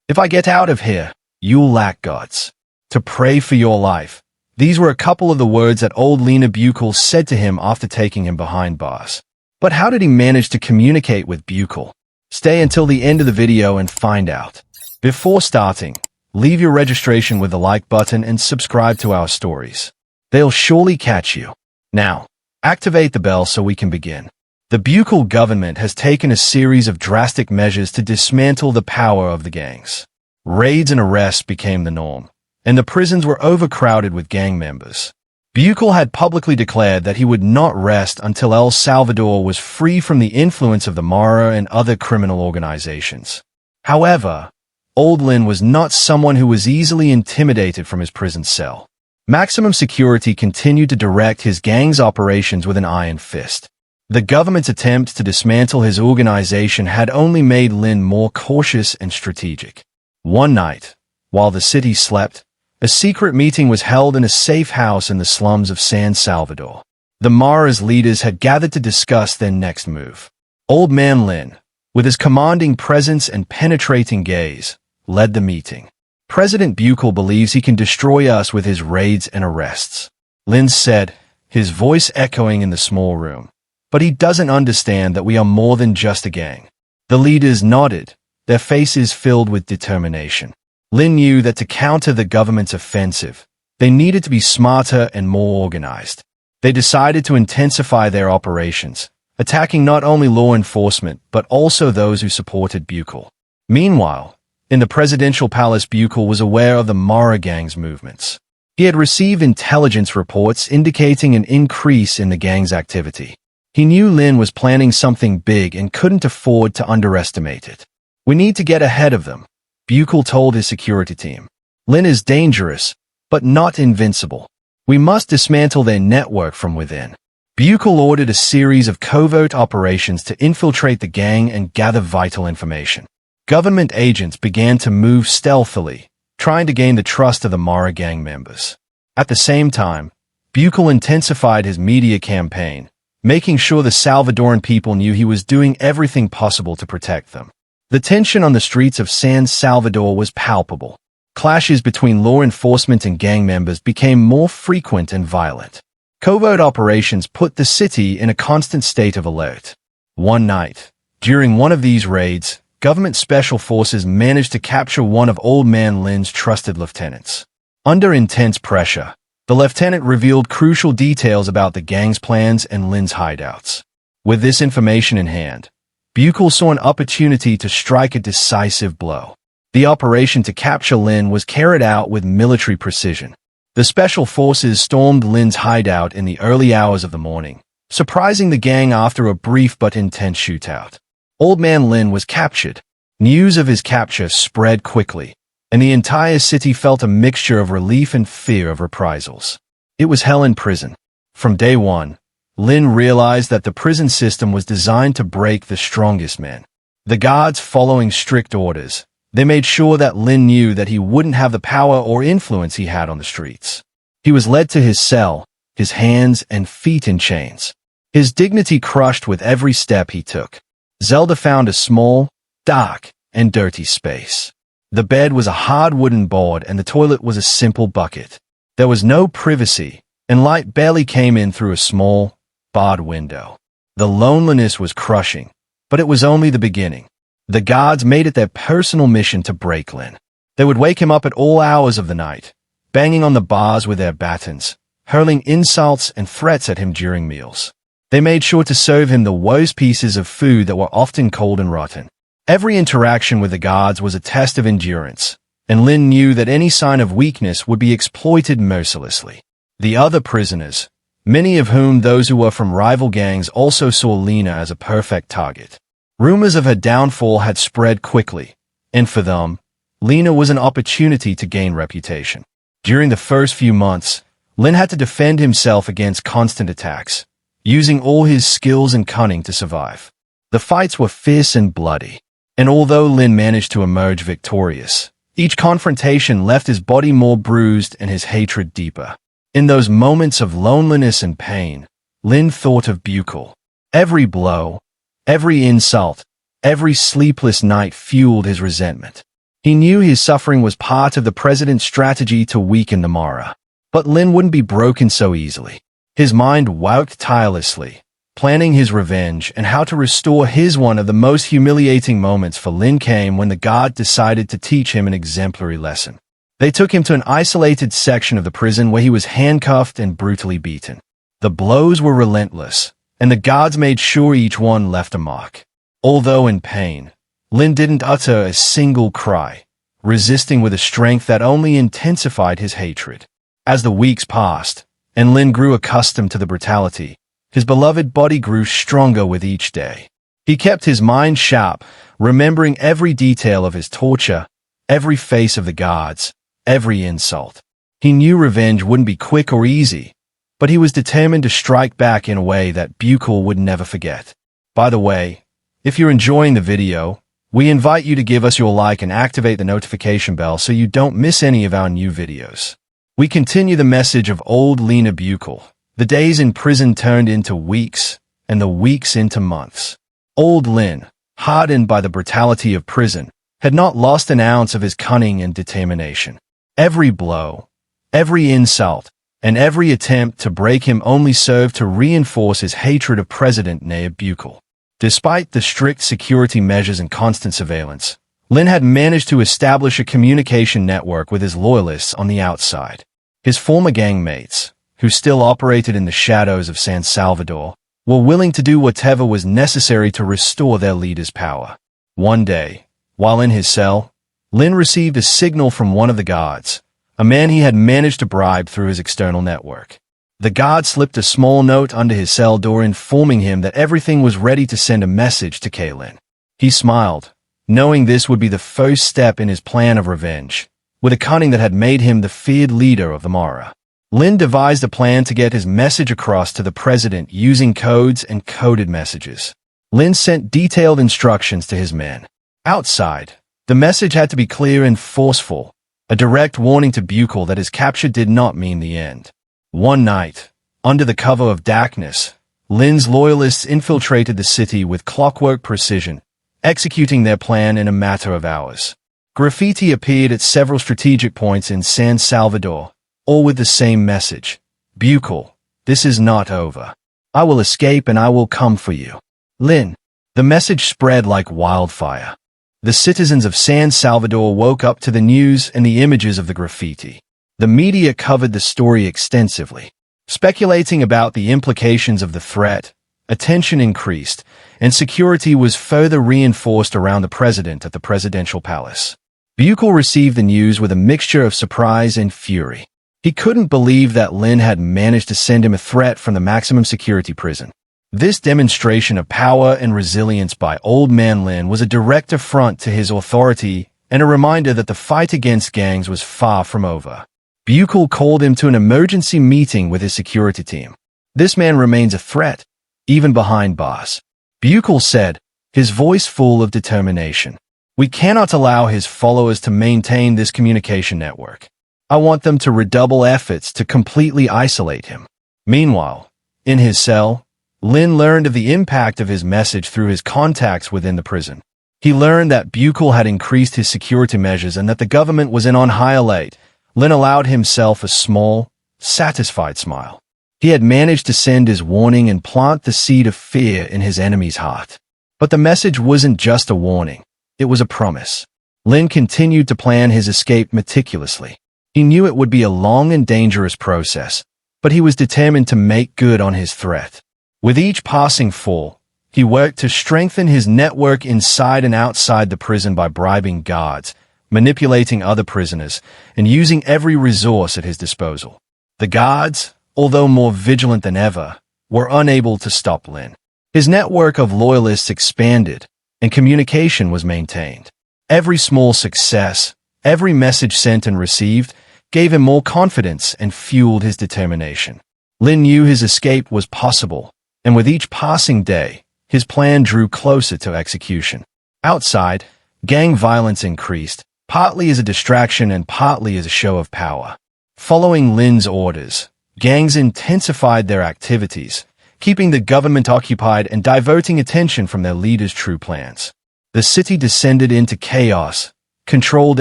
If I get out of here, you'll lack guts to pray for your life. These were a couple of the words that old Nayib Bukele said to him after taking him behind bars. But how did he manage to communicate with Bukele? Stay until the end of the video and find out. Before starting, leave your registration with the like button and subscribe to our stories. They'll surely catch you. Now, activate the bell so we can begin. The Bukele government has taken a series of drastic measures to dismantle the power of the gangs. Raids and arrests became the norm, and the prisons were overcrowded with gang members. Bukele had publicly declared that he would not rest until El Salvador was free from the influence of the Mafia and other criminal organizations. However, Old Lin was not someone who was easily intimidated from his prison cell. Maximum security continued to direct his gang's operations with an iron fist. The government's attempts to dismantle his organization had only made Lin more cautious and strategic. One night, while the city slept, a secret meeting was held in a safe house in the slums of San Salvador. The Mafia's leaders had gathered to discuss their next move. Old Man Lin, with his commanding presence and penetrating gaze, led the meeting. President Bukele believes he can destroy us with his raids and arrests, Lin said, his voice echoing in the small room. But he doesn't understand that we are more than just a gang. The leaders nodded, their faces filled with determination. Lin knew that to counter the government's offensive, they needed to be smarter and more organized. They decided to intensify their operations, attacking not only law enforcement but also those who supported Bukele. Meanwhile, in the presidential palace, Bukele was aware of the Mafia gang's movements. He had received intelligence reports indicating an increase in the gang's activity. He knew Lin was planning something big and couldn't afford to underestimate it. We need to get ahead of them, Bukele told his security team. Lin is dangerous, but not invincible. We must dismantle their network from within. Bukele ordered a series of covert operations to infiltrate the gang and gather vital information. Government agents began to move stealthily, trying to gain the trust of the Mafia gang members. At the same time, Bukele intensified his media campaign, making sure the Salvadoran people knew he was doing everything possible to protect them. The tension on the streets of San Salvador was palpable. Clashes between law enforcement and gang members became more frequent and violent. Covert operations put the city in a constant state of alert. One night, during one of these raids, government special forces managed to capture one of Old Man Lin's trusted lieutenants. Under intense pressure, the lieutenant revealed crucial details about the gang's plans and Lin's hideouts. With this information in hand, Bukele saw an opportunity to strike a decisive blow. The operation to capture Lin was carried out with military precision. The special forces stormed Lin's hideout in the early hours of the morning, surprising the gang after a brief but intense shootout. Old Man Lin was captured. News of his capture spread quickly, and the entire city felt a mixture of relief and fear of reprisals. It was hell in prison. From day one, Lin realized that the prison system was designed to break the strongest men. The guards following strict orders, they made sure that Lin knew that he wouldn't have the power or influence he had on the streets. He was led to his cell, his hands and feet in chains, his dignity crushed with every step he took. Zelda found a small, dark, and dirty space. The bed was a hard wooden board and the toilet was a simple bucket. There was no privacy, and light barely came in through a small, barred window. The loneliness was crushing, but it was only the beginning. The guards made it their personal mission to break Lin. They would wake him up at all hours of the night, banging on the bars with their batons, hurling insults and threats at him during meals. They made sure to serve him the worst pieces of food that were often cold and rotten. Every interaction with the guards was a test of endurance, and Lin knew that any sign of weakness would be exploited mercilessly. The other prisoners, many of whom those who were from rival gangs, also saw Lina as a perfect target. Rumors of her downfall had spread quickly, and for them, Lina was an opportunity to gain reputation. During the first few months, Lin had to defend himself against constant attacks, using all his skills and cunning to survive. The fights were fierce and bloody, and although Lin managed to emerge victorious, each confrontation left his body more bruised and his hatred deeper. In those moments of loneliness and pain, Lin thought of Bukele. Every blow, every insult, every sleepless night fueled his resentment. He knew his suffering was part of the president's strategy to weaken the Mara. But Lin wouldn't be broken so easily. His mind worked tirelessly, planning his revenge and how to restore his. One of the most humiliating moments for Lin came when the guard decided to teach him an exemplary lesson. They took him to an isolated section of the prison where he was handcuffed and brutally beaten. The blows were relentless, and the guards made sure each one left a mark. Although in pain, Lin didn't utter a single cry, resisting with a strength that only intensified his hatred. As the weeks passed, and Lin grew accustomed to the brutality, his beloved body grew stronger with each day. He kept his mind sharp, remembering every detail of his torture, every face of the guards, every insult. He knew revenge wouldn't be quick or easy, but he was determined to strike back in a way that Bukele would never forget. By the way, if you're enjoying the video, we invite you to give us your like and activate the notification bell so you don't miss any of our new videos. We continue the message of old Nayib Bukele. The days in prison turned into weeks, and the weeks into months. Old Lin, hardened by the brutality of prison, had not lost an ounce of his cunning and determination. Every blow, every insult, and every attempt to break him only served to reinforce his hatred of President Nayib Bukele. Despite the strict security measures and constant surveillance, Lin had managed to establish a communication network with his loyalists on the outside. His former gang mates, who still operated in the shadows of San Salvador, were willing to do whatever was necessary to restore their leader's power. One day, while in his cell, Lin received a signal from one of the guards, a man he had managed to bribe through his external network. The guard slipped a small note under his cell door informing him that everything was ready to send a message to Lin. He smiled, knowing this would be the first step in his plan of revenge, with a cunning that had made him the feared leader of the Mara. Lin devised a plan to get his message across to the president using codes and coded messages. Lin sent detailed instructions to his men. Outside, the message had to be clear and forceful, a direct warning to Bukele that his capture did not mean the end. One night, under the cover of darkness, Lin's loyalists infiltrated the city with clockwork precision, executing their plan in a matter of hours. Graffiti appeared at several strategic points in San Salvador, all with the same message: Bukele, this is not over. I will escape and I will come for you. Lin. The message spread like wildfire. The citizens of San Salvador woke up to the news and the images of the graffiti. The media covered the story extensively, speculating about the implications of the threat. Attention increased, and security was further reinforced around the president at the presidential palace. Bukele received the news with a mixture of surprise and fury. He couldn't believe that Lin had managed to send him a threat from the maximum security prison. This demonstration of power and resilience by old man Lin was a direct affront to his authority and a reminder that the fight against gangs was far from over. Bukele called him to an emergency meeting with his security team. This man remains a threat, even behind bars. Bukele said, his voice full of determination. We cannot allow his followers to maintain this communication network. I want them to redouble efforts to completely isolate him. Meanwhile, in his cell, Lin learned of the impact of his message through his contacts within the prison. He learned that Bukele had increased his security measures and that the government was in on high alert. Lin allowed himself a small, satisfied smile. He had managed to send his warning and plant the seed of fear in his enemy's heart. But the message wasn't just a warning. It was a promise. Lin continued to plan his escape meticulously. He knew it would be a long and dangerous process, but he was determined to make good on his threat. With each passing fall, he worked to strengthen his network inside and outside the prison by bribing guards, manipulating other prisoners, and using every resource at his disposal. The guards, although more vigilant than ever, were unable to stop Lin. His network of loyalists expanded, and communication was maintained. Every small success, every message sent and received, gave him more confidence and fueled his determination. Lin knew his escape was possible, and with each passing day, his plan drew closer to execution. Outside, gang violence increased, partly as a distraction and partly as a show of power. Following Lin's orders, gangs intensified their activities, keeping the government occupied and diverting attention from their leaders' true plans. The city descended into chaos, controlled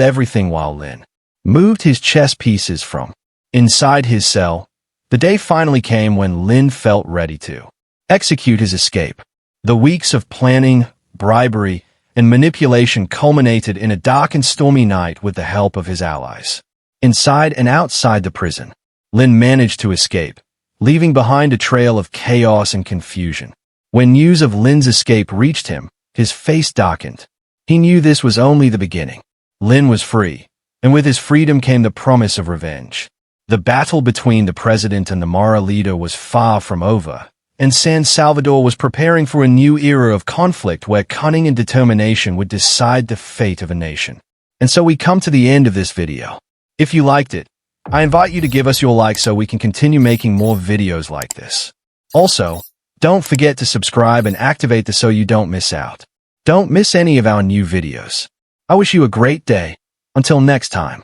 everything while Lin moved his chess pieces from inside his cell. The day finally came when Lin felt ready to execute his escape. The weeks of planning, bribery, and manipulation culminated in a dark and stormy night with the help of his allies. Inside and outside the prison, Lin managed to escape, leaving behind a trail of chaos and confusion. When news of Lin's escape reached him, his face darkened. He knew this was only the beginning. Lin was free, and with his freedom came the promise of revenge. The battle between the president and the Mara leader was far from over, and San Salvador was preparing for a new era of conflict where cunning and determination would decide the fate of a nation. And so we come to the end of this video. If you liked it, I invite you to give us your like so we can continue making more videos like this. Also, don't forget to subscribe and activate the so you don't miss out. Don't miss any of our new videos. I wish you a great day. Until next time.